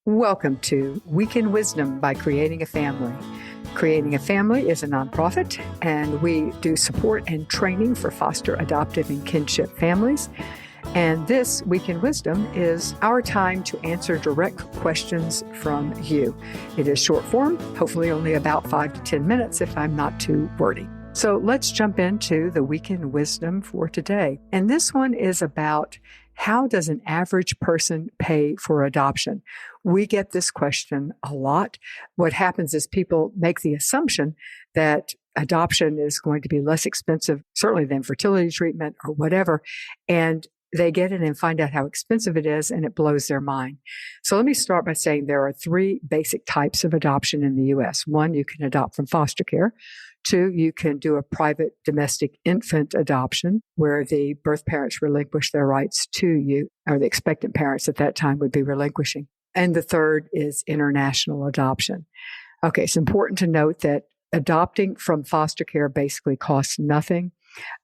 Welcome to Week in Wisdom by Creating a Family. Creating a Family is a nonprofit, and we do support and training for foster, adoptive, and kinship families. And this Week in Wisdom is our time to answer direct questions from you. It is short form, hopefully only about 5 to 10 minutes if I'm not too wordy. So let's jump into the Week in Wisdom for today. And this one is about how does an average person pay for adoption? We get this question a lot. What happens is people make the assumption that adoption is going to be less expensive, certainly than fertility treatment or whatever. And they get it and find out how expensive it is, and it blows their mind. So let me start by saying there are 3 basic types of adoption in the U.S. 1, you can adopt from foster care. 2, you can do a private domestic infant adoption where the birth parents relinquish their rights to you, or the expectant parents at that time would be relinquishing. And the 3rd is international adoption. Okay, it's important to note that adopting from foster care basically costs nothing,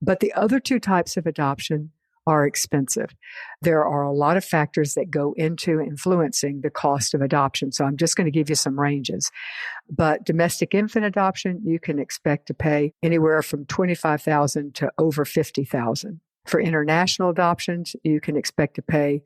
but the other 2 types of adoption are expensive. There are a lot of factors that go into influencing the cost of adoption. So I'm just going to give you some ranges. But domestic infant adoption, you can expect to pay anywhere from $25,000 to over $50,000. For international adoptions, you can expect to pay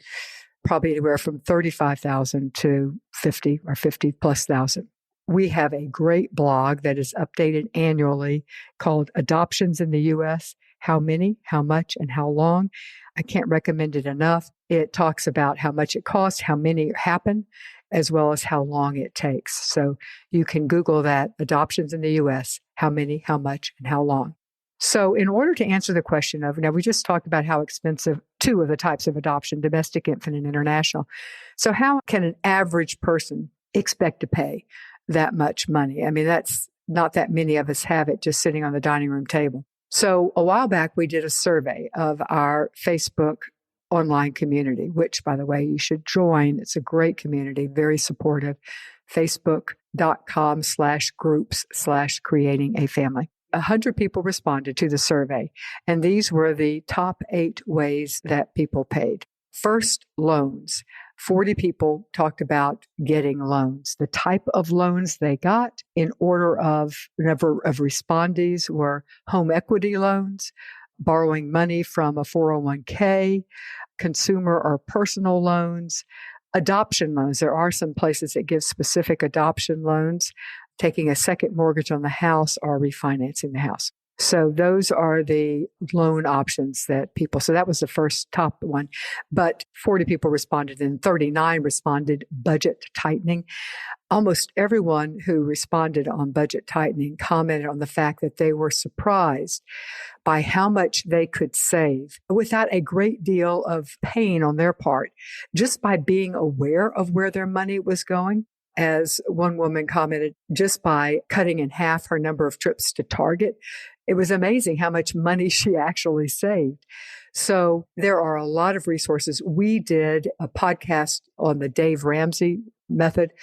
probably anywhere from $35,000 to $50 or $50,000+. We have a great blog that is updated annually called Adoptions in the U.S. How many, how much, and how long. I can't recommend it enough. It talks about how much it costs, how many happen, as well as how long it takes. So you can Google that, Adoptions in the U.S., how many, how much, and how long. So in order to answer the question of, now we just talked about how expensive 2 of the types of adoption, domestic, infant, and international. So how can an average person expect to pay that much money? I mean, that's not that many of us have it just sitting on the dining room table. So a while back, we did a survey of our Facebook online community, which, by the way, you should join. It's a great community, very supportive. Facebook.com/groups/creating a family. 100 people responded to the survey, and these were the top 8 ways that people paid. First, loans. 40 people talked about getting loans. The type of loans they got in order of number of respondees were home equity loans, borrowing money from a 401k, consumer or personal loans, adoption loans. There are some places that give specific adoption loans, taking a second mortgage on the house or refinancing the house. So those are the loan options that people, so that was the first top one, but 40 people responded and 39 responded budget tightening. Almost everyone who responded on budget tightening commented on the fact that they were surprised by how much they could save without a great deal of pain on their part, just by being aware of where their money was going. As one woman commented, just by cutting in half her number of trips to Target, it was amazing how much money she actually saved. So there are a lot of resources. We did a podcast on the Dave Ramsey method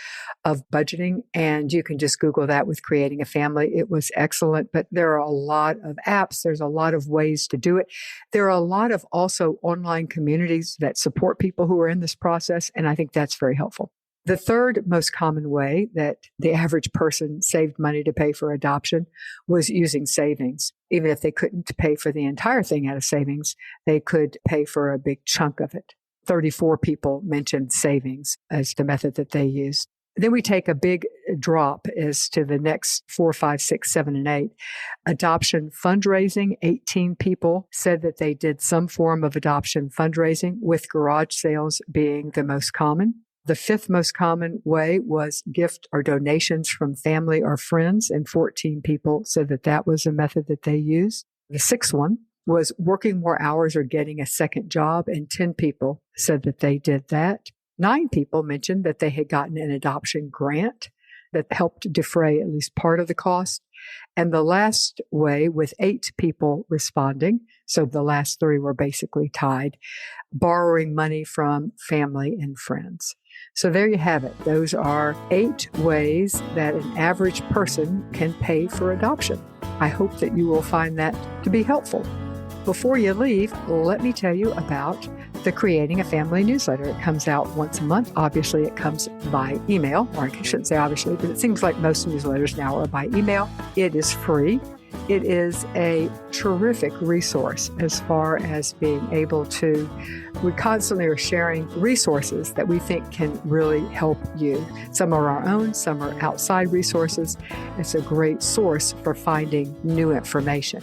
of budgeting, and you can just Google that with Creating a Family. It was excellent, but there are a lot of apps. There's a lot of ways to do it. There are a lot of also online communities that support people who are in this process, and I think that's very helpful. The 3rd most common way that the average person saved money to pay for adoption was using savings. Even if they couldn't pay for the entire thing out of savings, they could pay for a big chunk of it. 34 people mentioned savings as the method that they used. Then we take a big drop as to the next 4, 5, 6, 7, and 8. Adoption fundraising. 18 people said that they did some form of adoption fundraising, with garage sales being the most common. The 5th most common way was gift or donations from family or friends, and 14 people said that that was a method that they used. The 6th one was working more hours or getting a second job, and 10 people said that they did that. 9 people mentioned that they had gotten an adoption grant that helped defray at least part of the cost. And the last way, with 8 people responding, so the last 3 were basically tied, borrowing money from family and friends. So there you have it. Those are 8 ways that an average person can pay for adoption. I hope that you will find that to be helpful. Before you leave, let me tell you about the Creating a Family newsletter. It comes out once a month. Obviously, it comes by email, or I shouldn't say obviously, but it seems like most newsletters now are by email. It is free. It is a terrific resource as far as being able to, we constantly are sharing resources that we think can really help you. Some are our own, some are outside resources. It's a great source for finding new information.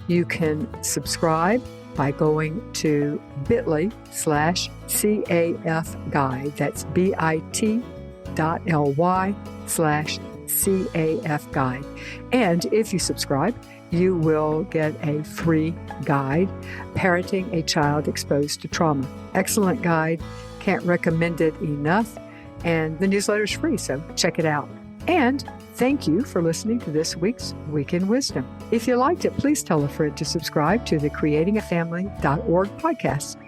You can subscribe by going to bit.ly/CAF guide. That's bit.ly/CAF guide. And if you subscribe, you will get a free guide, Parenting a Child Exposed to Trauma. Excellent guide. Can't recommend it enough. And the newsletter is free, so check it out. And thank you for listening to this week's Week in Wisdom. If you liked it, please tell a friend to subscribe to the creatingafamily.org podcast.